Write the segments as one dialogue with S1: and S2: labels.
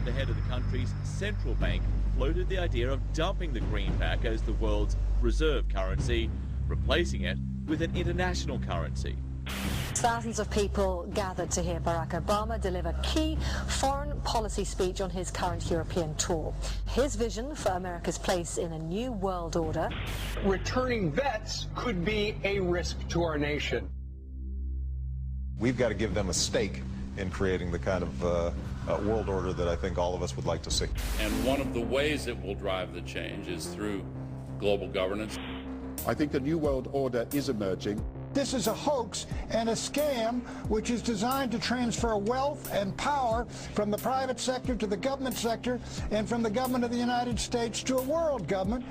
S1: the head of the country's central bank floated the idea of dumping the greenback as the world's reserve currency, replacing it with an international currency.
S2: Thousands of people gathered to hear Barack Obama deliver key foreign policy speech on his current European tour. His vision for America's place in a new world order.
S3: Returning vets could be a risk to our nation.
S4: We've got to give them a stake in creating the kind of world order that I think all of us would like to see.
S5: And one of the ways it will drive the change is through global governance.
S6: I think the new world order is emerging.
S7: This is a hoax and a scam which is designed to transfer wealth and power from the private sector to the government sector and from the government of the United States to a world government.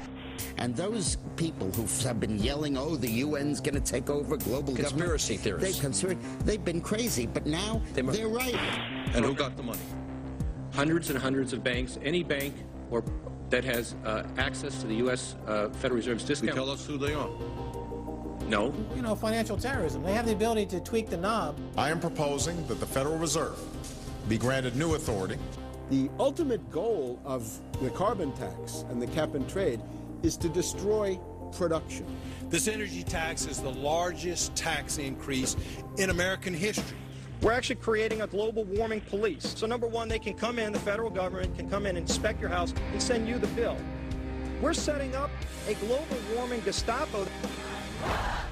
S8: And those people who have been yelling, oh, the UN's going to take over global
S9: conspiracy
S8: government.
S9: Theorists.
S8: They've been crazy, but now they're right.
S9: And who got the money? Hundreds and hundreds of banks. Any bank or that has access to the U.S. Federal Reserve's discount.
S5: Tell us who they are.
S9: No.
S10: You know, financial terrorism. They have the ability to tweak the knob.
S4: I am proposing that the Federal Reserve be granted new authority.
S6: The ultimate goal of the carbon tax and the cap and trade is to destroy production.
S11: This energy tax is the largest tax increase in American history.
S10: We're actually creating a global warming police. So number one, they can come in, the federal government can come in and inspect your house and send you the bill. We're setting up a global warming Gestapo.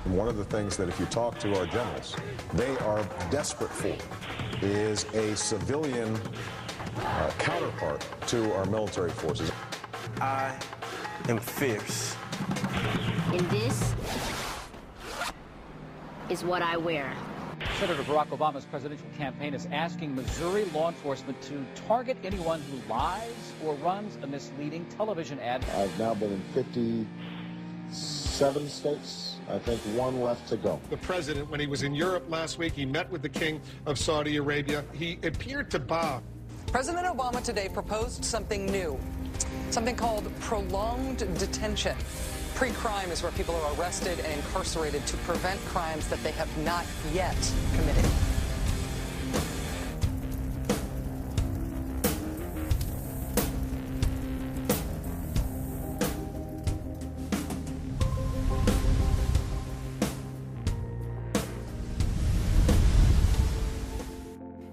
S4: And one of the things that if you talk to our generals, they are desperate for is a civilian counterpart to our military forces.
S12: I am fierce.
S13: And this is what I wear.
S14: Senator Barack Obama's presidential campaign is asking Missouri law enforcement to target anyone who lies or runs a misleading television ad.
S6: I've now been in 57 states. I think one left to go.
S15: The president, when he was in Europe last week, he met with the king of Saudi Arabia. He appeared to bow.
S16: President Obama today proposed something new, something called prolonged detention. Pre-crime is where people are arrested and incarcerated to prevent crimes that they have not yet committed.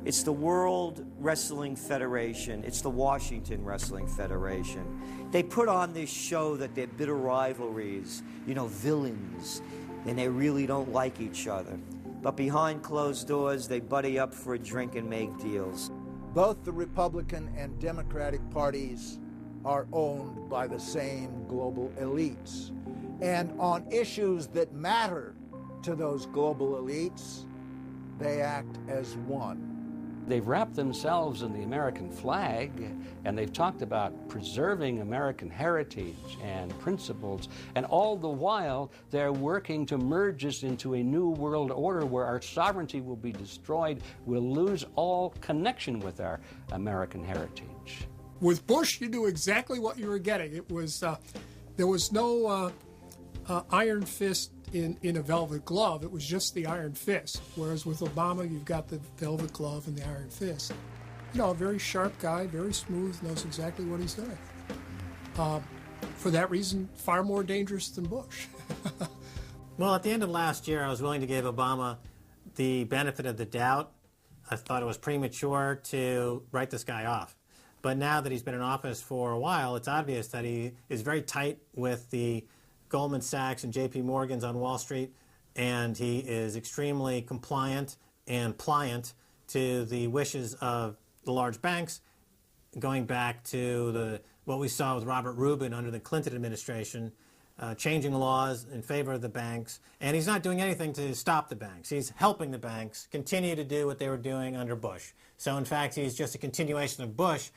S17: It's the World Wrestling Federation. It's the Washington Wrestling Federation. They put on this show that they're bitter rivalries, you know, villains, and they really don't like each other. But behind closed doors, they buddy up for a drink and make deals.
S7: Both the Republican and Democratic parties are owned by the same global elites. And on issues that matter to those global elites, they act as one.
S18: They've wrapped themselves in the American flag, and they've talked about preserving American heritage and principles, and all the while they're working to merge us into a new world order where our sovereignty will be destroyed. We'll lose all connection with our American heritage.
S19: With Bush, you knew exactly what you were getting. It was there was no iron fist in a velvet glove. It was just the iron fist. Whereas with Obama, you've got the velvet glove and the iron fist. You know, a very sharp guy, very smooth, knows exactly what he's doing. For that reason, far more dangerous than Bush.
S10: Well, at the end of last year, I was willing to give Obama the benefit of the doubt. I thought it was premature to write this guy off. But now that he's been in office for a while, it's obvious that he is very tight with the Goldman Sachs and JP Morgan's on Wall Street, and he is extremely compliant and pliant to the wishes of the large banks, going back to what we saw with Robert Rubin under the Clinton administration, changing laws in favor of the banks, and he's not doing anything to stop the banks. He's helping the banks continue to do what they were doing under Bush. So in fact, he's just a continuation of Bush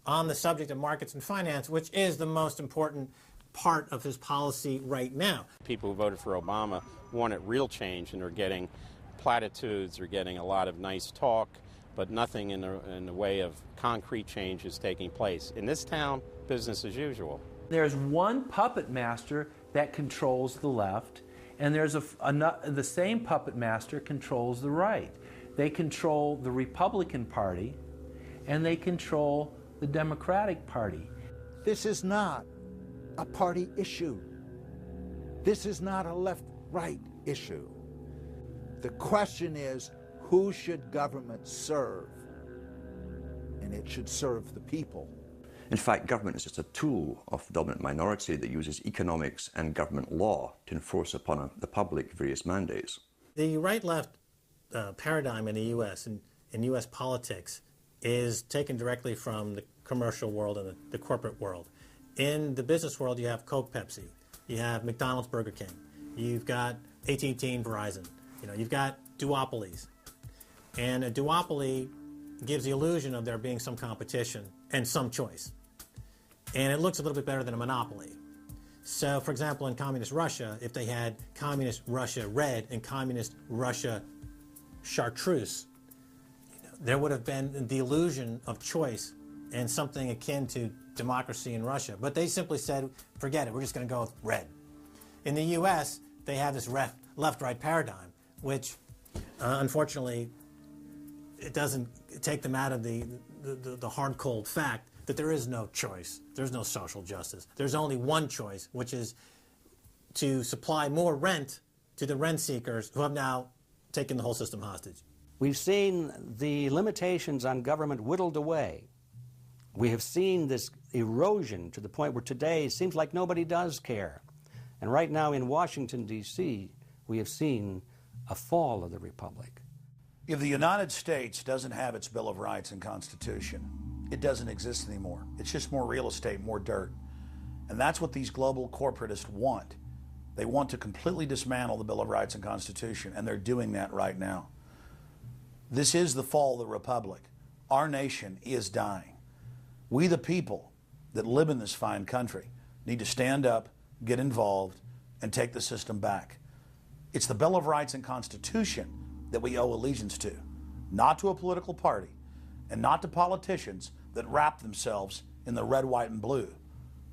S10: on the subject of markets and finance, which is the most important part of his policy right now.
S20: People who voted for Obama wanted real change, and they're getting platitudes, they're getting a lot of nice talk, but nothing in the way of concrete change is taking place. In this town, business as usual.
S5: There's one puppet master that controls the left, and there's the same puppet master controls the right. They control the Republican Party, and they control the Democratic Party.
S7: This is not a party issue. This is not a left-right issue. The question is, who should government serve? And it should serve the people.
S21: In fact, government is just a tool of the dominant minority that uses economics and government law to enforce upon the public various mandates.
S10: The right-left paradigm in the U.S. and in U.S. politics is taken directly from the commercial world and the corporate world. In the business world, you have Coke, Pepsi. You have McDonald's, Burger King. You've got AT&T and Verizon. You've got duopolies. And a duopoly gives the illusion of there being some competition and some choice. And it looks a little bit better than a monopoly. So, for example, in communist Russia, if they had communist Russia red and communist Russia chartreuse, there would have been the illusion of choice and something akin to democracy in Russia. But they simply said, forget it, we're just going to go with red. In the U.S., they have this left-right paradigm, which, unfortunately, it doesn't take them out of the hard, cold fact that there is no choice. There's no social justice. There's only one choice, which is to supply more rent to the rent seekers who have now taken the whole system hostage.
S18: We've seen the limitations on government whittled away. We have seen this erosion to the point where today it seems like nobody does care. And right now in Washington, D.C., we have seen a fall of the republic.
S22: If the United States doesn't have its Bill of Rights and Constitution, it doesn't exist anymore. It's just more real estate, more dirt. And that's what these global corporatists want. They want to completely dismantle the Bill of Rights and Constitution, and they're doing that right now. This is the fall of the republic. Our nation is dying. We, the people that live in this fine country, need to stand up, get involved, and take the system back. It's the Bill of Rights and Constitution that we owe allegiance to, not to a political party, and not to politicians that wrap themselves in the red, white, and blue,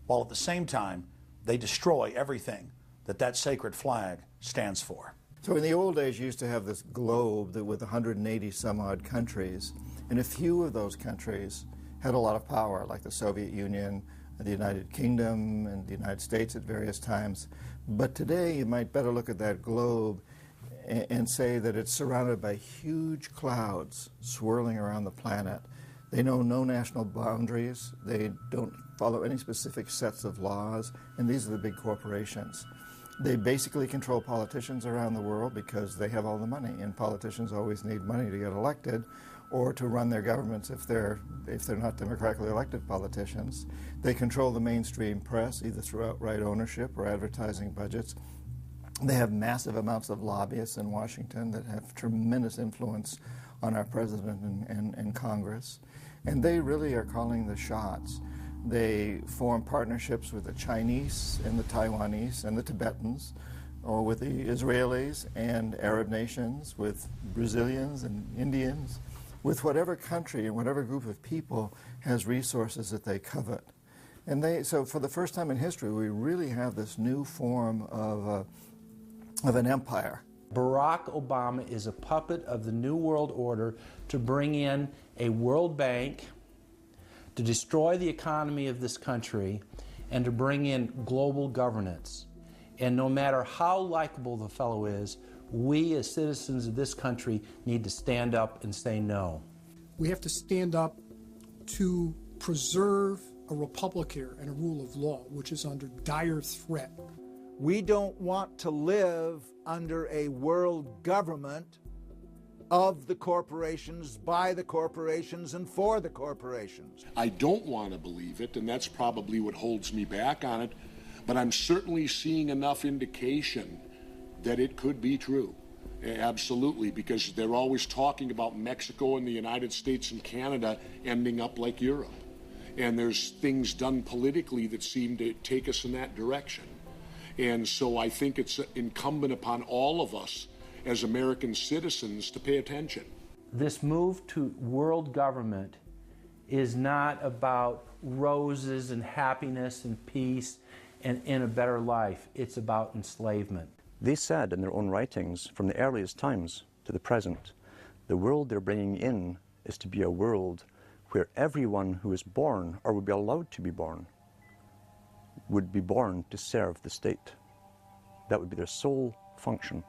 S22: while at the same time they destroy everything that sacred flag stands for.
S6: So in the old days, you used to have this globe that with 180 some odd countries, and a few of those countries had a lot of power, like the Soviet Union, the United Kingdom, and the United States at various times. But today, you might better look at that globe and say that it's surrounded by huge clouds swirling around the planet. They know no national boundaries. They don't follow any specific sets of laws, and these are the big corporations. They basically control politicians around the world because they have all the money, and politicians always need money to get elected or to run their governments if they're not democratically elected politicians. They control the mainstream press, either through outright ownership or advertising budgets. They have massive amounts of lobbyists in Washington that have tremendous influence on our president and Congress. And they really are calling the shots. They form partnerships with the Chinese and the Taiwanese and the Tibetans, or with the Israelis and Arab nations, with Brazilians and Indians, with whatever country and whatever group of people has resources that they covet. And so for the first time in history, we really have this new form of an empire.
S5: Barack Obama is a puppet of the New World Order to bring in a World Bank, to destroy the economy of this country, and to bring in global governance. And no matter how likable the fellow is, we as citizens of this country need to stand up and say no.
S19: We have to stand up to preserve a republic here and a rule of law, which is under dire threat.
S7: We don't want to live under a world government of the corporations, by the corporations, and for the corporations.
S23: I don't want to believe it, and that's probably what holds me back on it, but I'm certainly seeing enough indication that it could be true. Absolutely, because they're always talking about Mexico and the United States and Canada ending up like Europe. And there's things done politically that seem to take us in that direction. And so I think it's incumbent upon all of us as American citizens to pay attention.
S5: This move to world government is not about roses and happiness and peace and in a better life. It's about enslavement.
S21: They said in their own writings, from the earliest times to the present, the world they're bringing in is to be a world where everyone who is born, or would be allowed to be born, would be born to serve the state. That would be their sole function.